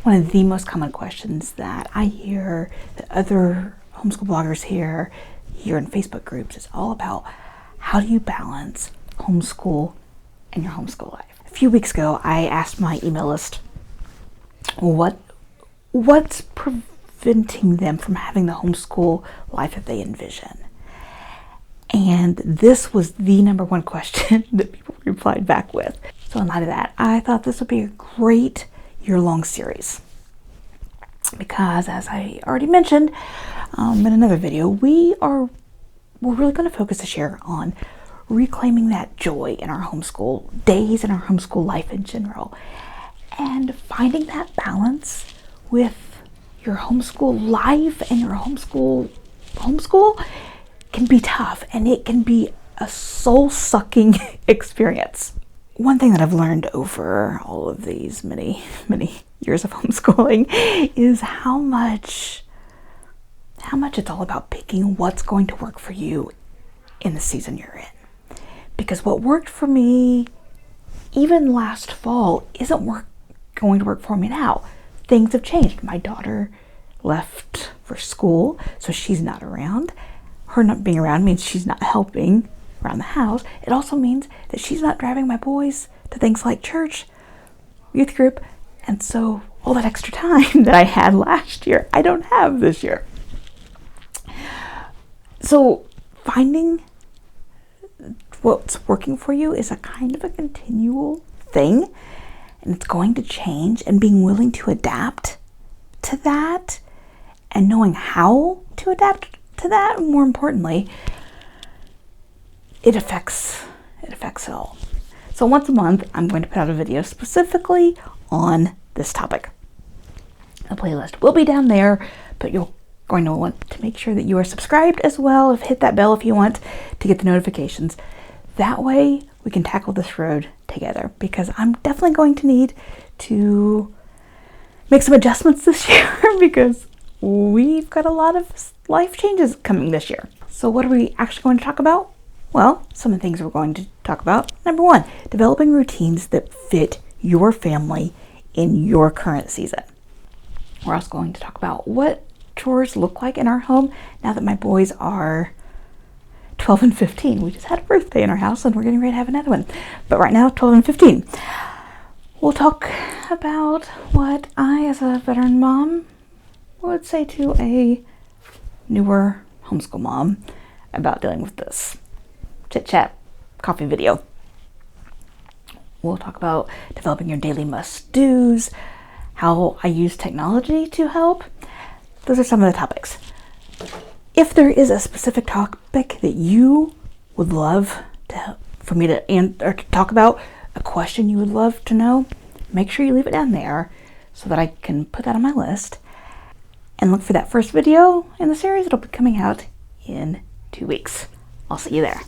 one of the most common questions that I hear, that other homeschool bloggers hear here in Facebook groups, is all about how do you balance homeschool and your homeschool life. A few weeks ago, I asked my email list what's preventing them from having the homeschool life that they envision. And this was the number one question that people replied back with. So in light of that, I thought this would be a great year-long series. Because as I already mentioned in another video, we're really going to focus this year on reclaiming that joy in our homeschool days and our homeschool life in general. And finding that balance with your homeschool life and your homeschool can be tough, and it can be a soul-sucking experience. One thing that I've learned over all of these many years of homeschooling is how much it's all about picking what's going to work for you in the season you're in. Because what worked for me even last fall isn't going to work for me now. Things have changed. My daughter left for school, so she's not around. Her not being around means she's not helping around the house. It also means that she's not driving my boys to things like church, youth group, and so all that extra time that I had last year, I don't have this year. So finding what's working for you is a kind of a continual thing, and it's going to change, and being willing to adapt to that and knowing how to adapt to that, more importantly, it affects it all. So once a month, I'm going to put out a video specifically on this topic. The playlist will be down there, but you're going to want to make sure that you are subscribed as well. Hit that bell if you want to get the notifications. That way we can tackle this road together, because I'm definitely going to need to make some adjustments this year because we've got a lot of life changes coming this year. So what are we actually going to talk about? Well, some of the things we're going to talk about. Number one, developing routines that fit your family in your current season. We're also going to talk about what chores look like in our home now that my boys are 12 and 15. We just had a birthday in our house and we're getting ready to have another one. But right now, 12 and 15. We'll talk about what I, as a veteran mom, would say to a newer homeschool mom about dealing with this. Chit chat, coffee video. We'll talk about developing your daily must-dos, how I use technology to help. Those are some of the topics. If there is a specific topic that you would love for me to talk about, a question you would love to know, make sure you leave it down there so that I can put that on my list. And look for that first video in the series. It'll be coming out in 2 weeks. I'll see you there.